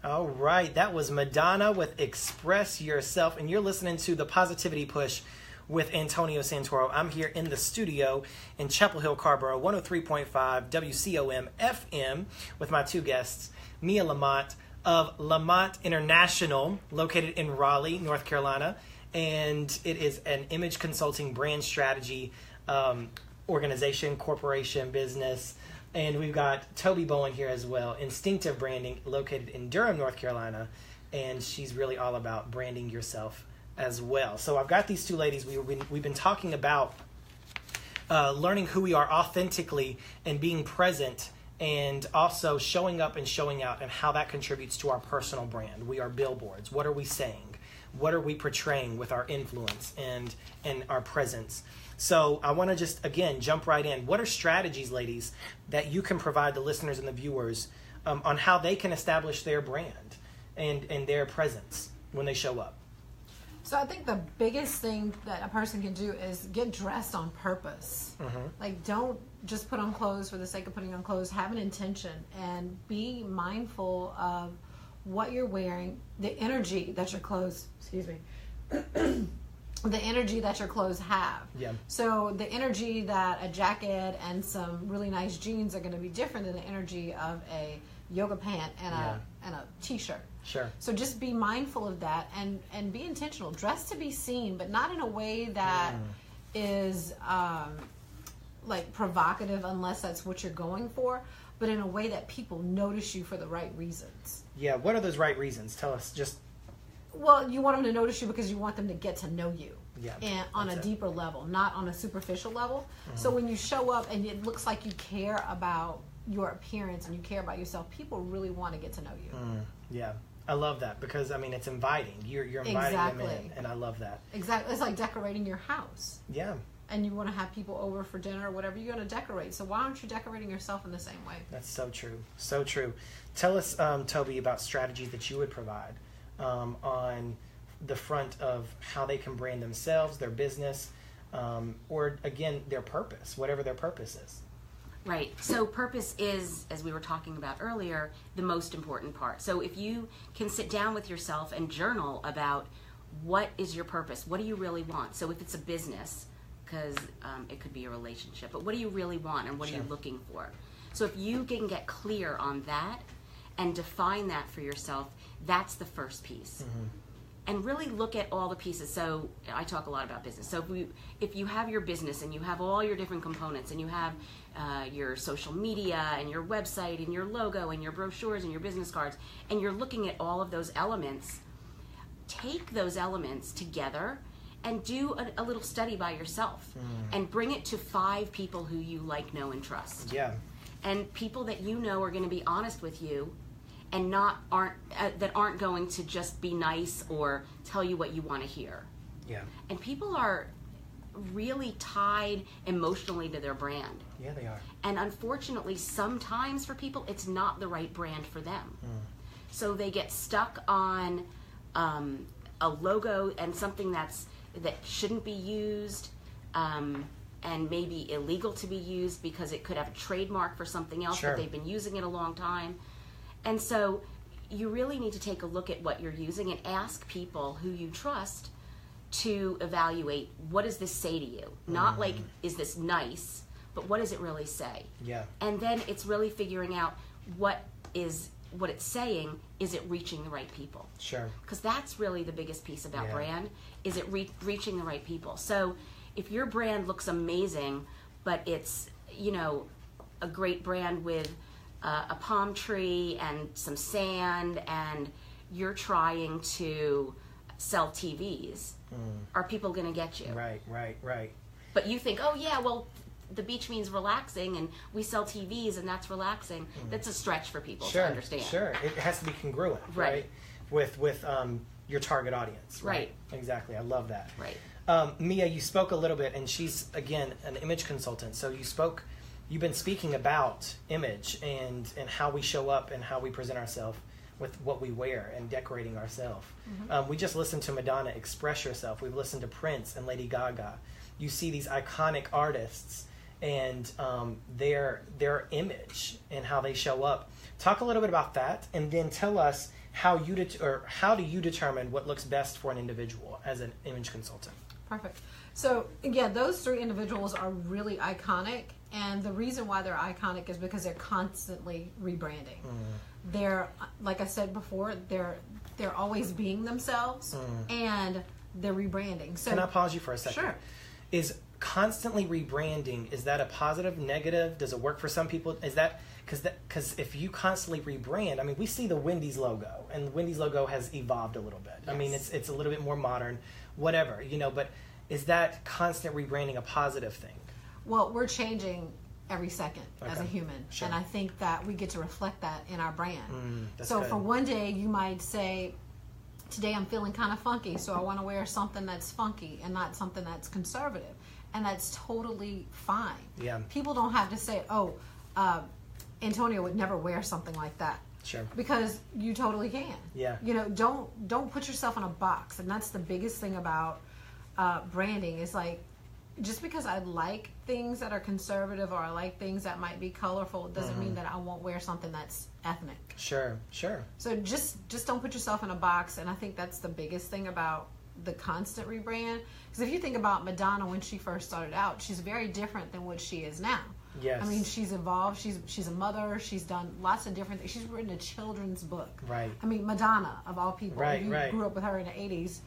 All right, that was Madonna with Express Yourself, and you're listening to The Positivity Push with Antonio Santoro. I'm here in the studio in Chapel Hill, Carborough, 103.5 WCOM FM with my two guests, Mia LaMotte of LaMotte International, located in Raleigh, North Carolina, and it is an image consulting brand strategy organization, corporation, business. And we've got Tobi Bowen here as well, Instinctive Branding, located in Durham, North Carolina. And she's really all about branding yourself as well. So I've got these two ladies. We've been talking about learning who we are authentically and being present, and also showing up and showing out, and how that contributes to our personal brand. We are billboards. What are we saying? What are we portraying with our influence and our presence? So I want to just, again, jump right in. What are strategies, ladies, that you can provide the listeners and the viewers on how they can establish their brand and their presence when they show up? So I think the biggest thing that a person can do is get dressed on purpose. Like, don't just put on clothes for the sake of putting on clothes. Have an intention and be mindful of what you're wearing, the energy that your clothes, the energy that your clothes have. Yeah. So the energy that a jacket and some really nice jeans are going to be different than the energy of a yoga pant and a t-shirt. Sure. So just be mindful of that and be intentional. Dress to be seen, but not in a way that is like provocative, unless that's what you're going for, but in a way that people notice you for the right reasons. Yeah. What are those right reasons? Tell us. Just. Well, you want them to notice you because you want them to get to know you. Yeah, and on a deeper level, not on a superficial level. So when you show up and it looks like you care about your appearance and you care about yourself, people really want to get to know you. Yeah, I love that, because I mean, it's inviting. You're inviting them in, and I love that. Exactly. It's like decorating your house. Yeah. And you want to have people over for dinner or whatever you're going to decorate. So why aren't you decorating yourself in the same way? That's so true. So true. Tell us, Tobi, about strategies that you would provide on the front of how they can brand themselves, their business, or again, their purpose, whatever their purpose is. Right. So purpose is, as we were talking about earlier, the most important part. So if you can sit down with yourself and journal about what is your purpose, what do you really want? So if it's a business, because it could be a relationship, but what do you really want and what are you looking for? So if you can get clear on that and define that for yourself, that's the first piece. And really look at all the pieces. So I talk a lot about business. So if you have your business and you have all your different components and you have your social media and your website and your logo and your brochures and your business cards, and you're looking at all of those elements, take those elements together and do a little study by yourself and bring it to 5 people who you like, know, and trust. Yeah. And people that you know are going to be honest with you and aren't going to just be nice or tell you what you want to hear. Yeah. And people are really tied emotionally to their brand. Yeah, they are. And unfortunately, sometimes for people, it's not the right brand for them. So they get stuck on a logo and something that shouldn't be used, and maybe illegal to be used because it could have a trademark for something else, but they've been using it a long time. And so you really need to take a look at what you're using and ask people who you trust to evaluate, what does this say to you? Not like, is this nice, but what does it really say? Yeah. And then it's really figuring out what it's saying, is it reaching the right people? Sure. Because that's really the biggest piece about Yeah. brand, is it reaching the right people. So if your brand looks amazing, but it's, a great brand with a palm tree and some sand, and you're trying to sell TVs, are people going to get you? Right. But you think, oh yeah, well, the beach means relaxing, and we sell TVs, and that's relaxing. That's a stretch for people to understand. Sure. It has to be congruent, right? With your target audience. Right. Exactly. I love that. Right. Mia, you spoke a little bit, and she's, again, an image consultant. So you've been speaking about image and how we show up and how we present ourselves with what we wear and decorating ourselves. We just listened to Madonna express herself. We've listened to Prince and Lady Gaga. You see these iconic artists and their image and how they show up. Talk a little bit about that, and then tell us how do you determine what looks best for an individual as an image consultant. Perfect. So again, those three individuals are really iconic, and the reason why they're iconic is because they're constantly rebranding. They're, like I said before, they're always being themselves, and they're rebranding. So can I pause you for a second? Sure. Is constantly rebranding, is that a positive, negative? Does it work for some people? Is that because if you constantly rebrand, I mean, we see the Wendy's logo, and the Wendy's logo has evolved a little bit. Yes. I mean, it's a little bit more modern, whatever, but is that constant rebranding a positive thing? Well, we're changing every second as a human, Sure. and I think that we get to reflect that in our brand. So for one day, you might say, today I'm feeling kind of funky, so I want to wear something that's funky and not something that's conservative. And that's totally fine. Yeah. People don't have to say, Antonio would never wear something like that. Sure. Because you totally can. Yeah. Don't put yourself in a box. And that's the biggest thing about branding, is like, just because I like things that are conservative or I like things that might be colorful, it doesn't mean that I won't wear something that's ethnic. Sure. So just don't put yourself in a box. And I think that's the biggest thing about the constant rebrand. Because if you think about Madonna when she first started out, she's very different than what she is now. Yes. I mean, she's evolved. She's a mother. She's done lots of different things. She's written a children's book. Right. I mean, Madonna, of all people. Right, if you right. grew up with her in the 80s,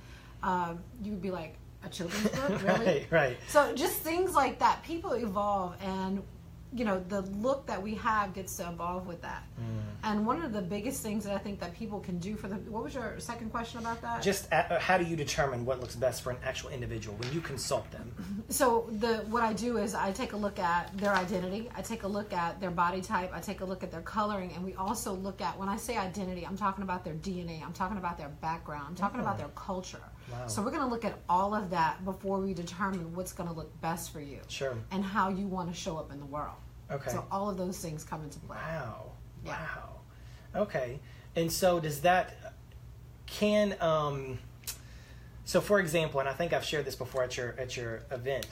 you would be like, a children's book? Really? Right. So just things like that. People evolve, and the look that we have gets to evolve with that. And one of the biggest things that I think that people can do what was your second question about that? Just how do you determine what looks best for an actual individual when you consult them? So what I do is I take a look at their identity. I take a look at their body type. I take a look at their coloring. And we also look at, when I say identity, I'm talking about their DNA. I'm talking about their background. I'm talking about their culture. Wow. So we're going to look at all of that before we determine what's going to look best for you. Sure. And how you want to show up in the world. Okay. So all of those things come into play. Wow. Yeah. Wow. Okay. And so does that, so for example, and I think I've shared this before at your event,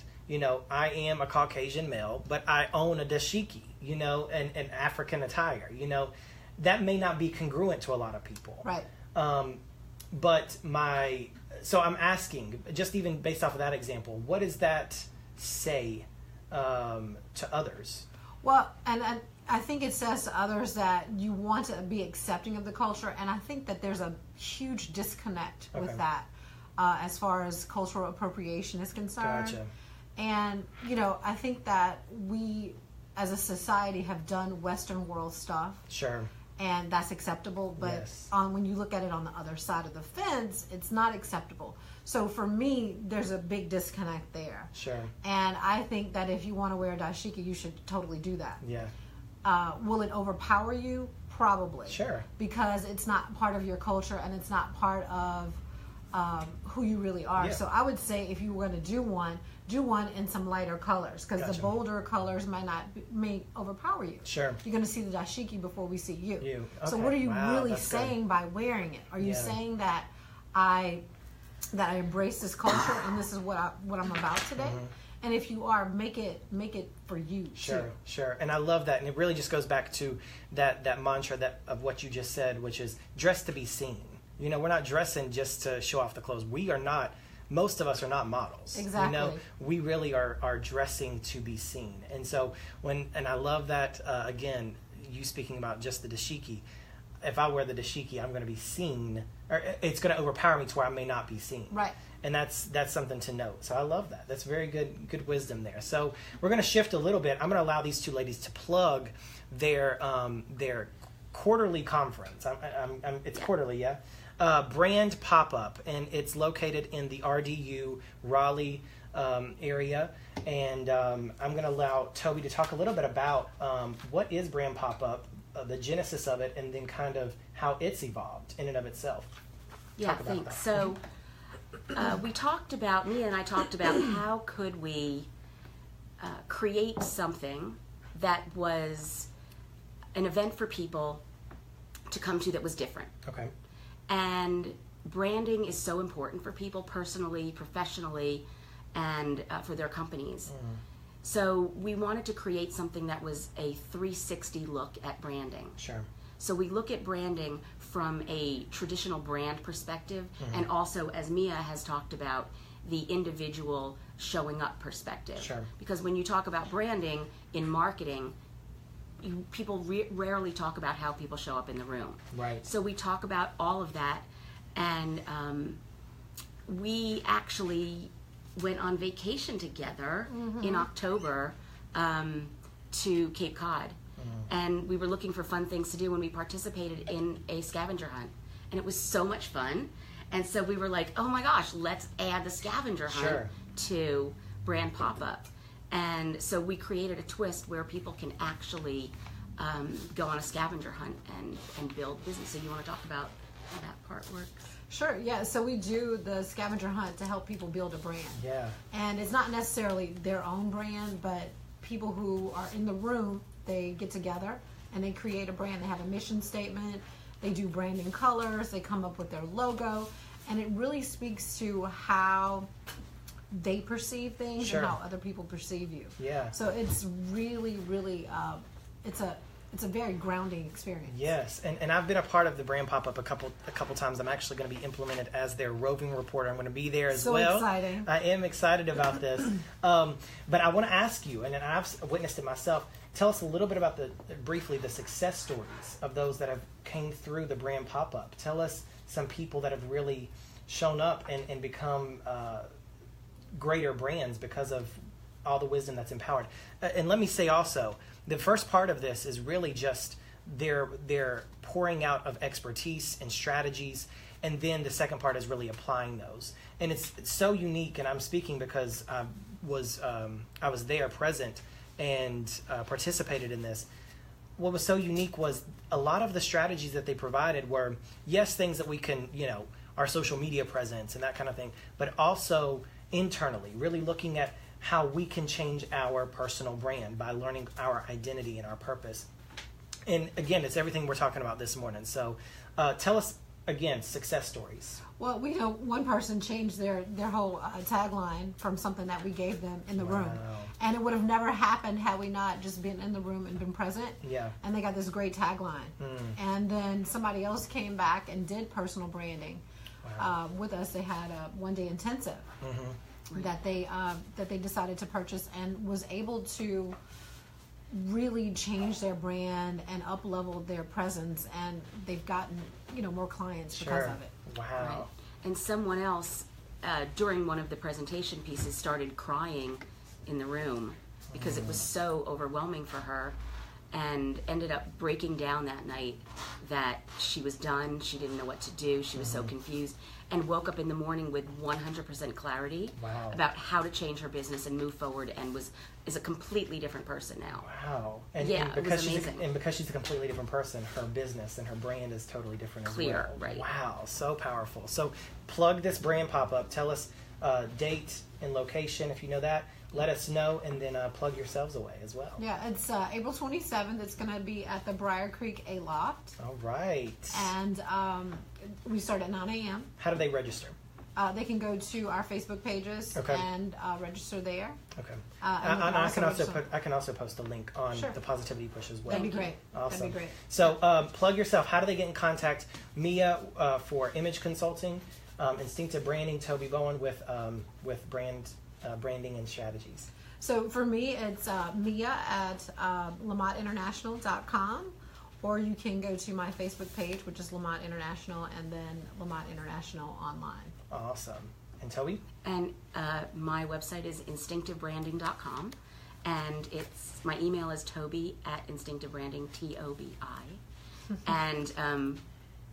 I am a Caucasian male, but I own a dashiki, an African attire, that may not be congruent to a lot of people. Right. But so I'm asking, just even based off of that example, what does that say to others? Well, and I think it says to others that you want to be accepting of the culture, and I think that there's a huge disconnect with that as far as cultural appropriation is concerned. Gotcha. And, I think that we, as a society, have done Western world stuff. Sure. And that's acceptable, but Yes. When you look at it on the other side of the fence, it's not acceptable. So for me, there's a big disconnect there. Sure. And I think that if you want to wear a dashiki, you should totally do that. Yeah. Will it overpower you? Probably. Sure. Because it's not part of your culture and it's not part of who you really are. Yeah. So I would say if you were going to do one in some lighter colors, because Gotcha. the bolder colors may overpower you. Sure. You're going to see the dashiki before we see you. So Okay. what are you Wow, really that's good. saying by wearing it? Are you Yeah. saying that I embrace this culture and this is what I'm about today? Mm-hmm. And if you are, make it for you too. Sure. And I love that. And it really just goes back to that mantra of what you just said, which is dress to be seen. We're not dressing just to show off the clothes. We are not most of us are not models. Exactly. You know, we really are dressing to be seen. And so and I love that, again, you speaking about just the dashiki. If I wear the dashiki, I'm going to be seen, or it's going to overpower me to where I may not be seen. Right. And that's something to note. So I love that. That's very good wisdom there. So we're going to shift a little bit. I'm going to allow these two ladies to plug their quarterly conference. It's quarterly, yeah. Brand pop-up, and it's located in the RDU Raleigh area. And I'm going to allow Tobi to talk a little bit about what is brand pop-up, the genesis of it, and then kind of how it's evolved in and of itself. Yeah, thanks. So Mia and I talked about how could we create something that was an event for people to come to that was different. Okay. And branding is so important for people personally, professionally, and for their companies. Mm. So we wanted to create something that was a 360 look at branding. Sure. So we look at branding from a traditional brand perspective, and also, as Mia has talked about, the individual showing up perspective. Sure. Because when you talk about branding in marketing, people rarely talk about how people show up in the room. Right. So we talk about all of that, and we actually went on vacation together in October to Cape Cod. And we were looking for fun things to do when we participated in a scavenger hunt. And it was so much fun. And so we were like, oh my gosh, let's add the scavenger hunt to Brand Pop-Up. And so we created a twist where people can actually go on a scavenger hunt and build business. So you want to talk about how that part works? Sure, yeah. So we do the scavenger hunt to help people build a brand. Yeah. And it's not necessarily their own brand, but people who are in the room, they get together and they create a brand. They have a mission statement. They do branding colors. They come up with their logo. And it really speaks to how they perceive things and how other people perceive you. Yeah. So it's really, really, it's a very grounding experience. Yes, and I've been a part of the Brand Pop-Up a couple times. I'm actually going to be implemented as their roving reporter. I'm going to be there as well. So exciting. I am excited about this. But I want to ask you, and I've witnessed it myself, tell us a little bit about briefly the success stories of those that have came through the Brand Pop-Up. Tell us some people that have really shown up and become greater brands because of all the wisdom that's empowered. And let me say also, the first part of this is really just their pouring out of expertise and strategies, and then the second part is really applying those. And it's so unique, and I'm speaking because I was there present and participated in this. What was so unique was a lot of the strategies that they provided were, yes, things that we can, our social media presence and that kind of thing, but also internally, really looking at how we can change our personal brand by learning our identity and our purpose. And again, it's everything we're talking about this morning. So tell us, again, success stories. Well, we know one person changed their whole tagline from something that we gave them in the room. And it would have never happened had we not just been in the room and been present. Yeah. And they got this great tagline. And then somebody else came back and did personal branding with us. They had a one-day intensive. That they decided to purchase and was able to really change their brand and up level their presence, and they've gotten more clients because of it. Wow. Right. And someone else during one of the presentation pieces started crying in the room because it was so overwhelming for her, and ended up breaking down that night that she was done. She didn't know what to do. She was so confused, and woke up in the morning with 100% clarity about how to change her business and move forward, and is a completely different person now. Wow. And because it was amazing. Because she's a completely different person, her business and her brand is totally different as well. Right. Wow, so powerful. So plug this Brand Pop-Up. Tell us date and location if you know that. Let us know, and then plug yourselves away as well. Yeah, it's April 27th. It's going to be at the Briar Creek A-Loft. All right. And we start at 9 a.m. How do they register? They can go to our Facebook pages and register there. Okay. I can also post a link on the Positivity Push as well. That'd be great. Awesome. That'd be great. So plug yourself. How do they get in contact? Mia for image consulting. Instinctive Branding, Tobi Bowen with branding and strategies. So for me, it's Mia at LaMotteInternational.com, or you can go to my Facebook page, which is LaMotte International, and then LaMotte International online. Awesome. And Tobi? And my website is instinctivebranding.com, and my email is Tobi at instinctivebranding, TOBI. And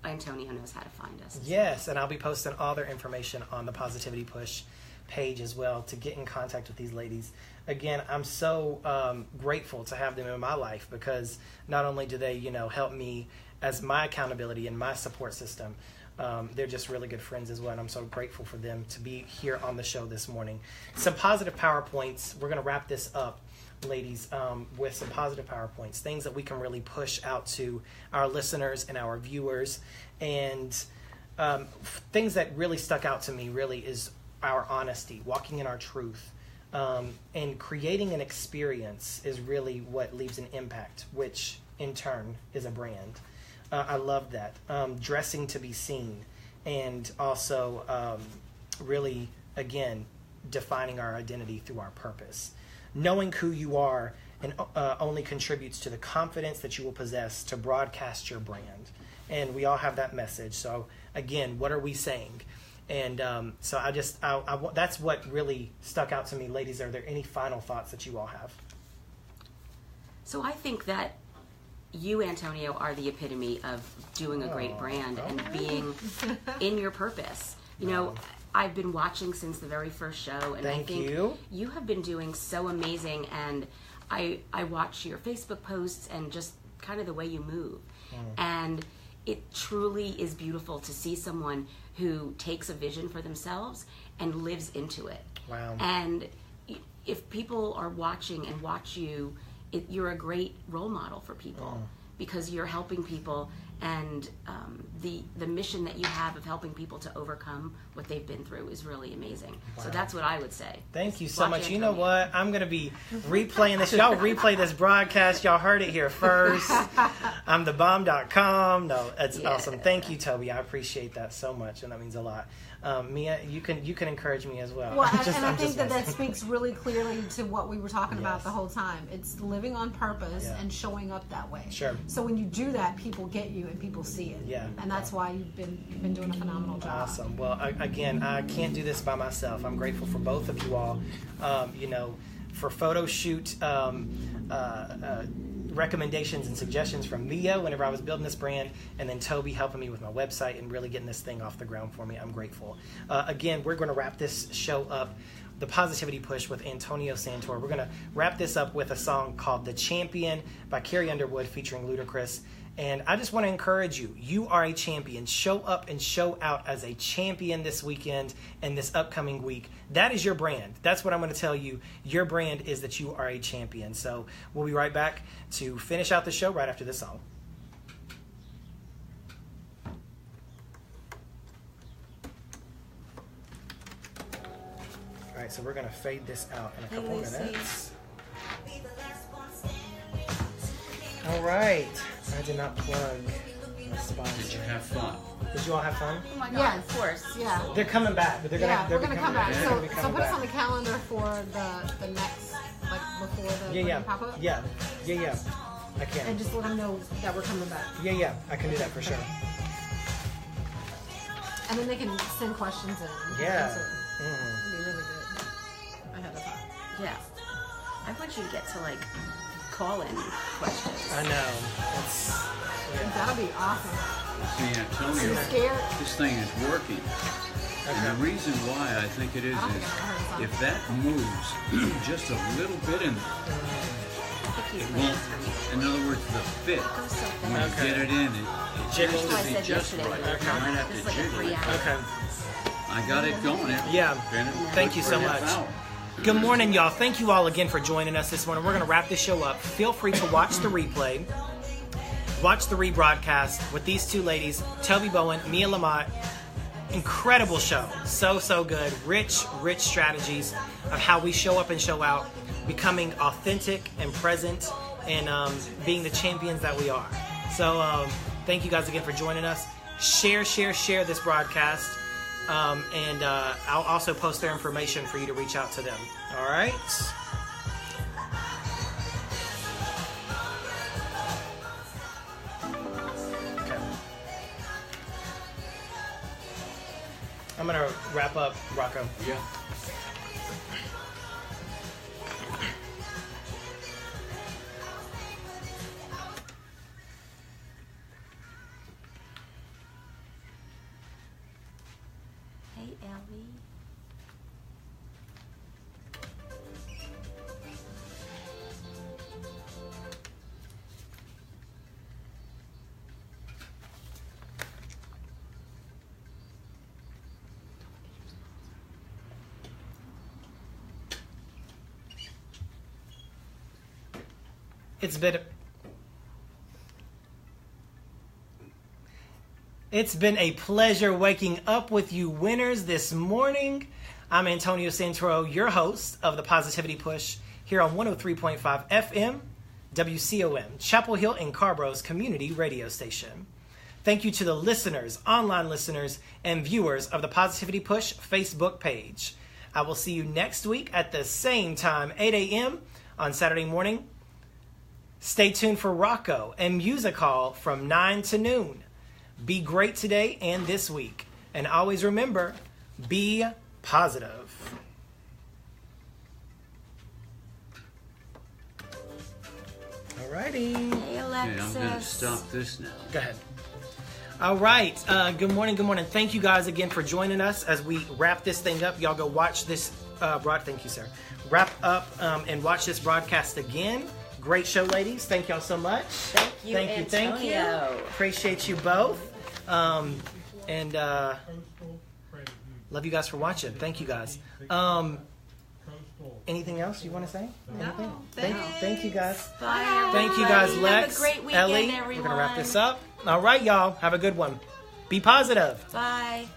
Antonio knows how to find us. Yes, and I'll be posting all their information on the Positivity Push page as well to get in contact with these ladies. Again, I'm so grateful to have them in my life, because not only do they, help me as my accountability and my support system, they're just really good friends as well, and I'm so grateful for them to be here on the show this morning. Some positive PowerPoints. We're going to wrap this up, ladies, with some positive PowerPoints, things that we can really push out to our listeners and our viewers. And things that really stuck out to me really is our honesty, walking in our truth, and creating an experience is really what leaves an impact, which in turn is a brand. I love that. Dressing to be seen, and also really, again, defining our identity through our purpose. Knowing who you are and only contributes to the confidence that you will possess to broadcast your brand. And we all have that message. So again, what are we saying? And so I that's what really stuck out to me. Ladies, are there any final thoughts that you all have? So I think that you, Antonio, are the epitome of doing a great brand and being in your purpose. I've been watching since the very first show, and I think you have been doing so amazing. And I watch your Facebook posts and just kind of the way you move. And it truly is beautiful to see someone who takes a vision for themselves and lives into it. Wow. And if people are watching and watch you, you're a great role model for people, because you're helping people, and the mission that you have of helping people to overcome what they've been through is really amazing. Wow. So that's what I would say. Thank you so much. Antonio. You know what? I'm going to be replaying this. Y'all replay this broadcast. Y'all heard it here first. I'm thebomb.com. No, it's awesome. Thank you, Tobi. I appreciate that so much, and that means a lot. Mia, you can encourage me as well. Well, and I think that speaks really clearly to what we were talking about the whole time. It's living on purpose and showing up that way. Sure. So when you do that, people get you and people see it. Yeah. And that's why you've been doing a phenomenal job. Awesome. Well, again, I can't do this by myself. I'm grateful for both of you all. For photo shoot recommendations and suggestions from Mia whenever I was building this brand, and then Tobi helping me with my website and really getting this thing off the ground for me. I'm grateful. Again, we're going to wrap this show up, the Positivity Push with Antonio Santoro. We're going to wrap this up with a song called The Champion by Carrie Underwood featuring Ludacris. And I just want to encourage you. You are a champion. Show up and show out as a champion this weekend and this upcoming week. That is your brand. That's what I'm going to tell you. Your brand is that you are a champion. So we'll be right back to finish out the show right after this song. All right, so we're going to fade this out in a couple minutes. All right. I did not plug my sponsor. Did you have fun? Did you all have fun? Oh my God, Yeah, of course. Yeah. They're coming back, but we're gonna come back. So put us on the the calendar for the next, like before the pop up. Yeah. I can. And just let them know that we're coming back. Yeah. I can do that for sure. And then they can send questions in. Yeah. It'll be really good ahead of time. Yeah. I want you to get to call in questions. I know. That'll be awesome. See, Antonio, scared? this thing is working. And the reason why I think it is if that moves just a little bit in there, it won't, in other words, the fit, when you get it in, it jiggles. has to be just right. You might have to jiggle it. Okay. I got it going. Thank you so much. Good morning, y'all. Thank you all again for joining us this morning. We're going to wrap this show up. Feel free to watch the replay. Watch the rebroadcast with these two ladies, Tobi Bowen, Mia LaMotte. Incredible show. So good. Rich strategies of how we show up and show out, becoming authentic and present, and being the champions that we are. So thank you guys again for joining us. Share this broadcast. And I'll also post their information for you to reach out to them. All right? Okay. I'm going to wrap up, Rocco. Yeah. Hey, Ellie. It's been a pleasure waking up with you winners this morning. I'm Antonio Santoro, your host of the Positivity Push here on 103.5 FM, WCOM, Chapel Hill and Carborough's community radio station. Thank you to the listeners, online listeners, and viewers of the Positivity Push Facebook page. I will see you next week at the same time, 8 a.m. on Saturday morning. Stay tuned for Rocco and Music Hall from 9 to noon. Be great today and this week. And always remember, be positive. Alrighty. Hey, Alexis. Okay, I'm going to stop this now. Go ahead. All right. Good morning. Good morning. Thank you guys again for joining us as we wrap this thing up. Y'all go watch this Thank you, sir. Wrap up and watch this broadcast again. Great show, ladies. Thank y'all so much. Thank you, Thank you. Thank you. Antonio. Appreciate you both. And love you guys for watching. Thank you guys. Anything else you want to say? Anything? Thank you guys. Bye, everybody. Thank you guys, Lex, Have a great weekend, Ellie. everyone. We're going to wrap this up. All right, y'all. Have a good one. Be positive. Bye.